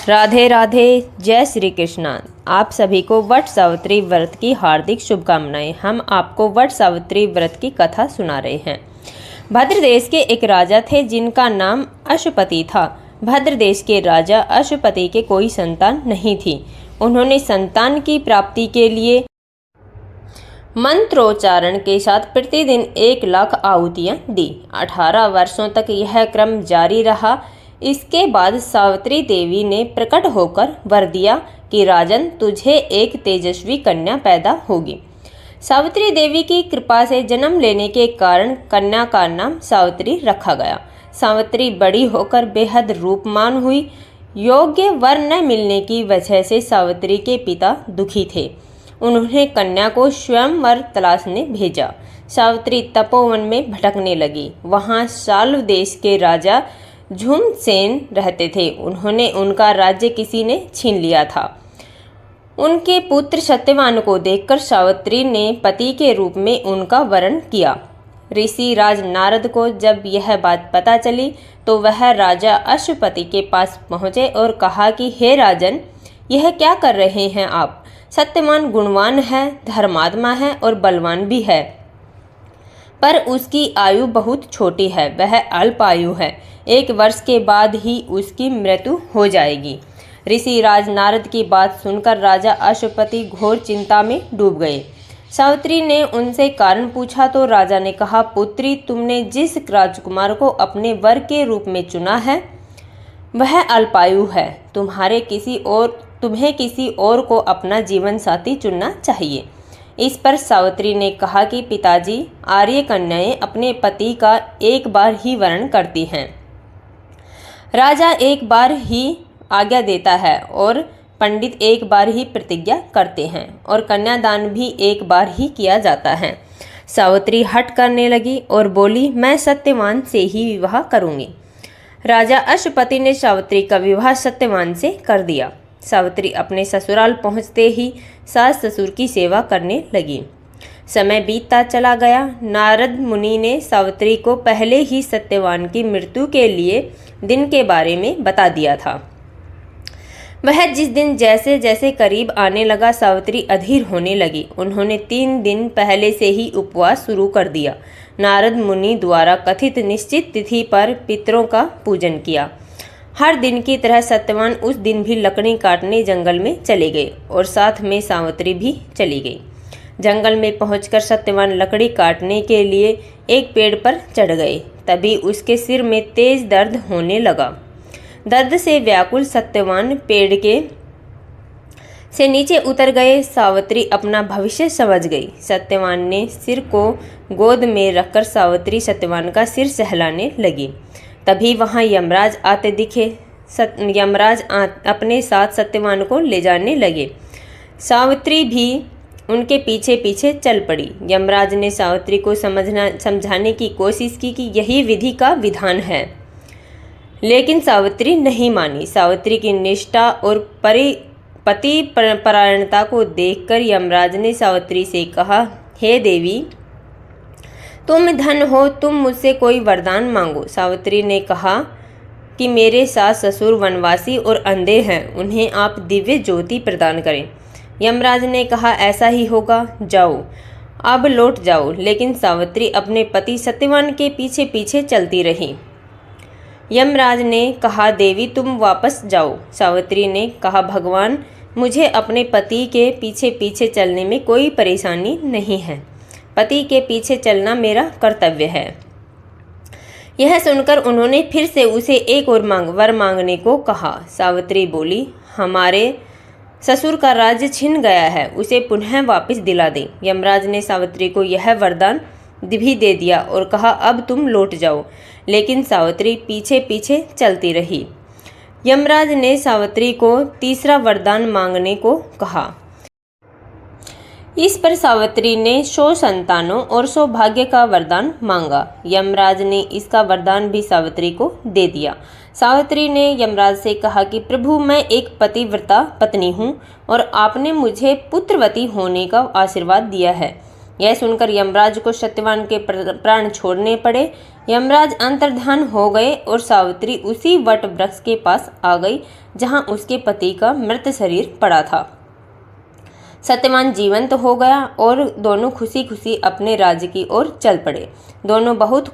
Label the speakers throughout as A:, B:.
A: राधे राधे। जय श्री कृष्णा। आप सभी को वट सावित्री व्रत की हार्दिक शुभकामनाएं। हम आपको वट सावित्री व्रत की कथा सुना रहे हैं। भद्र देश के एक राजा थे जिनका नाम अश्वपति था। भद्र देश के राजा अश्वपति के कोई संतान नहीं थी। उन्होंने संतान की प्राप्ति के लिए मंत्रोच्चारण के साथ प्रतिदिन 1,00,000 आहुतियाँ दी। 18 वर्षों तक यह क्रम जारी रहा। इसके बाद सावित्री देवी ने प्रकट होकर वर दिया कि राजन, तुझे एक तेजस्वी कन्या पैदा होगी। सावित्री देवी की कृपा से जन्म लेने के कारण कन्या का नाम सावित्री रखा गया। सावित्री बड़ी होकर बेहद रूपमान हुई। योग्य वर न मिलने की वजह से सावित्री के पिता दुखी थे। उन्होंने कन्या को स्वयंवर तलाशने भेजा। सावित्री तपोवन में भटकने लगी। वहाँ शाल्व देश के राजा झुमसेन रहते थे। उन्होंने उनका राज्य किसी ने छीन लिया था। उनके पुत्र सत्यवान को देखकर सावित्री ने पति के रूप में उनका वरण किया। ऋषि राज नारद को जब यह बात पता चली तो वह राजा अश्वपति के पास पहुँचे और कहा कि हे राजन, यह क्या कर रहे हैं आप? सत्यवान गुणवान है, धर्मात्मा है और बलवान भी है, पर उसकी आयु बहुत छोटी है। वह अल्प आयु है। 1 वर्ष के बाद ही उसकी मृत्यु हो जाएगी। ऋषि राज नारद की बात सुनकर राजा अश्वपति घोर चिंता में डूब गए। सावित्री ने उनसे कारण पूछा तो राजा ने कहा, पुत्री, तुमने जिस राजकुमार को अपने वर के रूप में चुना है वह अल्पायु है। तुम्हें किसी और को अपना जीवन साथी चुनना चाहिए। इस पर सावित्री ने कहा कि पिताजी, आर्य कन्याएं अपने पति का एक बार ही वरण करती हैं। राजा एक बार ही आज्ञा देता है और पंडित एक बार ही प्रतिज्ञा करते हैं और कन्यादान भी एक बार ही किया जाता है। सावित्री हट करने लगी और बोली, मैं सत्यवान से ही विवाह करूंगी। राजा अश्वपति ने सावित्री का विवाह सत्यवान से कर दिया। सावित्री अपने ससुराल पहुंचते ही सास ससुर की सेवा करने लगी। समय बीतता चला गया। नारद मुनि ने सावित्री को पहले ही सत्यवान की मृत्यु के लिए दिन के बारे में बता दिया था। वह जिस दिन जैसे जैसे करीब आने लगा, सावित्री अधीर होने लगी। उन्होंने 3 दिन पहले से ही उपवास शुरू कर दिया। नारद मुनि द्वारा कथित निश्चित तिथि पर पितरों का पूजन किया। हर दिन की तरह सत्यवान उस दिन भी लकड़ी काटने जंगल में चले गए और साथ में सावित्री भी चली गई। जंगल में पहुंचकर सत्यवान लकड़ी काटने के लिए एक पेड़ पर चढ़ गए। तभी उसके सिर में तेज दर्द होने लगा। दर्द से व्याकुल सत्यवान पेड़ से नीचे उतर गए। सावित्री अपना भविष्य समझ गई। सत्यवान ने सिर को गोद में रखकर सावित्री सत्यवान का सिर सहलाने लगी। तभी वहां यमराज आते दिखे। यमराज अपने साथ सत्यवान को ले जाने लगे। सावित्री भी उनके पीछे पीछे चल पड़ी। यमराज ने सावित्री को समझाने की कोशिश की कि यही विधि का विधान है, लेकिन सावित्री नहीं मानी। सावित्री की निष्ठा और पति परायणता को देखकर यमराज ने सावित्री से कहा, हे देवी, तुम धन हो, तुम मुझसे कोई वरदान मांगो। सावित्री ने कहा कि मेरे सास ससुर वनवासी और अंधे हैं, उन्हें आप दिव्य ज्योति प्रदान करें। यमराज ने कहा, ऐसा ही होगा, जाओ, अब लौट जाओ। लेकिन सावित्री अपने पति सत्यवान के पीछे पीछे चलती रही। यमराज ने कहा, देवी, तुम वापस जाओ। सावित्री ने कहा, भगवान, मुझे अपने पति के पीछे पीछे चलने में कोई परेशानी नहीं है। पति के पीछे चलना मेरा कर्तव्य है। यह सुनकर उन्होंने फिर से उसे एक और वर मांगने को कहा। सावित्री बोली, हमारे ससुर का राज्य छिन गया है, उसे पुनः वापस दिला दें। यमराज ने सावित्री को यह वरदान भी दे दिया और कहा, अब तुम लौट जाओ। लेकिन सावित्री पीछे पीछे चलती रही। यमराज ने सावित्री को तीसरा वरदान मांगने को कहा। इस पर सावित्री ने 100 संतानों और सौभाग्य का वरदान मांगा। यमराज ने इसका वरदान भी सावित्री को दे दिया। सावित्री ने यमराज से कहा कि प्रभु, मैं एक पतिव्रता पत्नी हूँ और आपने मुझे पुत्रवती होने का आशीर्वाद दिया है। यह सुनकर यमराज को सत्यवान के प्राण छोड़ने पड़े। यमराज अंतर्धान हो गए और सावित्री उसी वट वृक्ष के पास आ गई जहां उसके पति का मृत शरीर पड़ा था। सत्यवान जीवंत हो गया और दोनों खुशी खुशी अपने राज्य की ओर चल पड़े। दोनों बहुत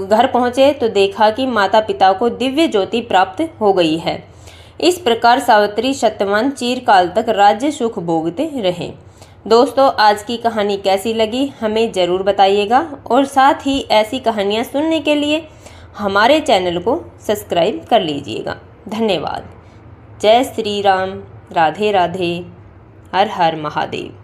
A: घर पहुंचे तो देखा कि माता पिता को दिव्य ज्योति प्राप्त हो गई है। इस प्रकार सावित्री सत्यवान चिरकाल तक राज्य सुख भोगते रहे। दोस्तों, आज की कहानी कैसी लगी हमें ज़रूर बताइएगा और साथ ही ऐसी कहानियाँ सुनने के लिए हमारे चैनल को सब्सक्राइब कर लीजिएगा। धन्यवाद। जय श्री राम। राधे राधे। हर हर महादेव।